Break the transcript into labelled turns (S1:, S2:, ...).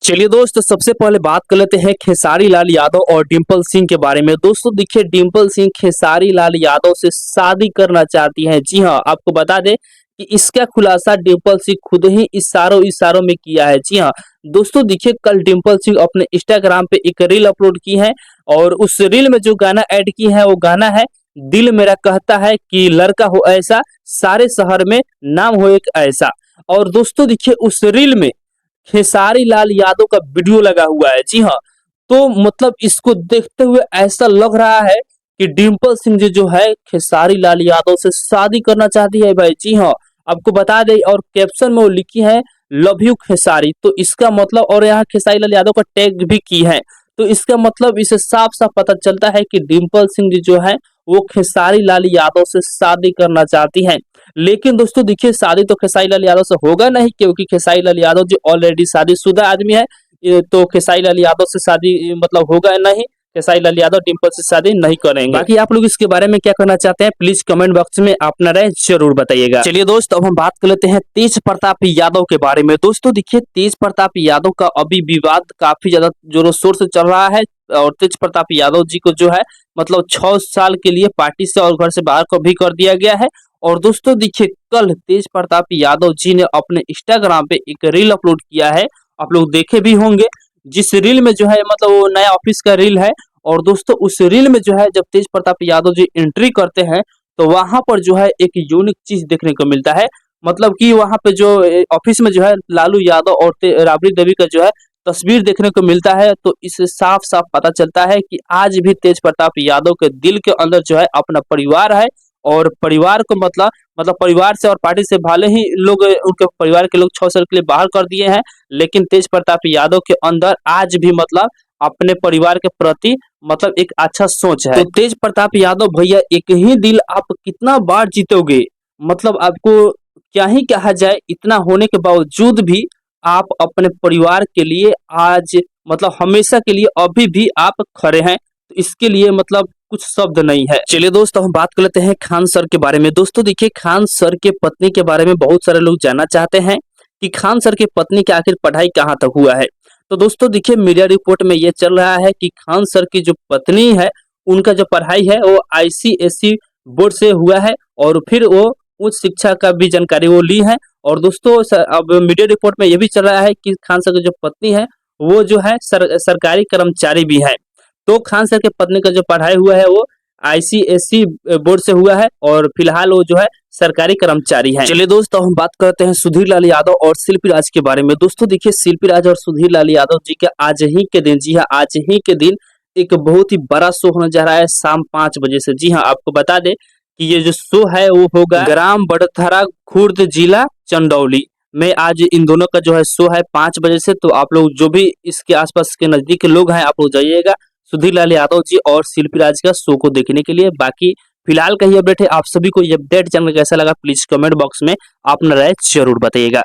S1: चलिए दोस्त, सबसे पहले बात कर लेते हैं खेसारी लाल यादव और डिम्पल सिंह के बारे में। दोस्तों देखिए, डिम्पल सिंह खेसारी लाल यादव से शादी करना चाहती हैं। जी हाँ, आपको बता दें कि इसका खुलासा डिम्पल सिंह खुद ही इशारों इशारों में किया है। जी हाँ दोस्तों, देखिए कल डिम्पल सिंह अपने इंस्टाग्राम पे एक रील अपलोड की है और उस रील में जो गाना ऐड की है वो गाना है दिल मेरा कहता है कि लड़का हो ऐसा, सारे शहर में नाम हो एक ऐसा। और दोस्तों देखिए, उस रील में खेसारी लाल यादव का वीडियो लगा हुआ है। जी हाँ, तो मतलब इसको देखते हुए ऐसा लग रहा है कि डिम्पल सिंह जी जो है खेसारी लाल यादव से शादी करना चाहती है भाई। जी हाँ, आपको बता दें, और कैप्शन में वो लिखी है लव यू खेसारी। तो इसका मतलब, और यहाँ खेसारी लाल यादव का टैग भी की है, तो इसका मतलब इसे साफ साफ पता चलता है कि डिम्पल सिंह जी जो है वो खेसारी लाल यादव से शादी करना चाहती हैं। लेकिन दोस्तों देखिए, शादी तो खेसारी लाल यादव से होगा नहीं, क्योंकि खेसारी लाल यादव जी ऑलरेडी शादीशुदा आदमी है। ये तो खेसारी लाल यादव से शादी मतलब होगा नहीं। खेसारी लाल यादव डिम्पल से शादी नहीं करेंगे। बाकी आप लोग इसके बारे में क्या कहना चाहते हैं, प्लीज कमेंट बॉक्स में अपना राय जरूर बताइएगा। चलिए दोस्त, अब हम बात कर लेते हैं तेज प्रताप यादव के बारे में। दोस्तों देखिए, तेज प्रताप यादव का अभी विवाद काफी ज्यादा जोरों शोर से चल रहा है। और तेज प्रताप यादव जी को जो है मतलब 6 साल के लिए पार्टी से और घर से बाहर को भी कर दिया गया है। और दोस्तों देखिए, कल तेज प्रताप यादव जी ने अपने इंस्टाग्राम पे एक रील अपलोड किया है, आप लोग देखे भी होंगे। जिस रील में जो है मतलब वो नया ऑफिस का रील है। और दोस्तों उस रील में जो है जब तेज प्रताप यादव जी एंट्री करते हैं तो वहां पर जो है एक यूनिक चीज देखने को मिलता है। मतलब कि वहां पे जो ऑफिस में जो है लालू यादव और राबड़ी देवी का जो है तस्वीर देखने को मिलता है। तो इससे साफ साफ पता चलता है कि आज भी तेज प्रताप यादव के दिल के अंदर जो है अपना परिवार है। और परिवार को मतलब परिवार से और पार्टी से भले ही लोग उनके परिवार के लोग 6 साल के लिए बाहर कर दिए हैं, लेकिन तेज प्रताप यादव के अंदर आज भी मतलब अपने परिवार के प्रति मतलब एक अच्छा सोच है। तो तेज प्रताप यादव भैया, एक ही दिल आप कितना बार जीतोगे, मतलब आपको क्या ही कहा जाए। इतना होने के बावजूद भी आप अपने परिवार के लिए आज मतलब हमेशा के लिए अभी भी आप खड़े हैं। तो इसके लिए मतलब कुछ शब्द नहीं है। चलिए दोस्तों, हम बात कर लेते हैं खान सर के बारे में। दोस्तों देखिए, खान सर के पत्नी के बारे में बहुत सारे लोग जानना चाहते हैं कि खान सर की पत्नी की आखिर पढ़ाई कहाँ तक हुआ है। तो दोस्तों देखिए, मीडिया रिपोर्ट में ये चल रहा है कि खान सर की जो पत्नी है उनका जो पढ़ाई है वो ICSE बोर्ड से हुआ है और फिर वो उच्च शिक्षा का भी जानकारी वो ली है। और दोस्तों अब मीडिया रिपोर्ट में ये भी चल रहा है कि खान सर की जो पत्नी है वो जो है सरकारी कर्मचारी भी है। तो खान सर के पत्नी का जो पढ़ाई हुआ है वो ICSE बोर्ड से हुआ है और फिलहाल वो जो है सरकारी कर्मचारी है। चलिए दोस्तों, हम बात करते हैं सुधीर लाल यादव और शिल्पी राज के बारे में। दोस्तों देखिए, शिल्पी राज और सुधीर लाल यादव जी के आज ही के दिन, जी हाँ आज ही के दिन एक बहुत ही बड़ा शो होने जा रहा है शाम 5 बजे से। जी हाँ, आपको बता दें कि ये जो शो है वो होगा ग्राम बड़थरा, खुर्द, जिला चंदौली में। आज इन दोनों का जो है शो है 5 बजे से। तो आप लोग जो भी इसके आसपास के नजदीक के लोग हैं, आप लोग जाइएगा सुधीर लाल यादव जी और शिल्पी राज का शो को देखने के लिए। बाकी फिलहाल का ये अपडेट है। आप सभी को ये अपडेट जानकर कैसा लगा, प्लीज कमेंट बॉक्स में अपना राय जरूर बताइएगा।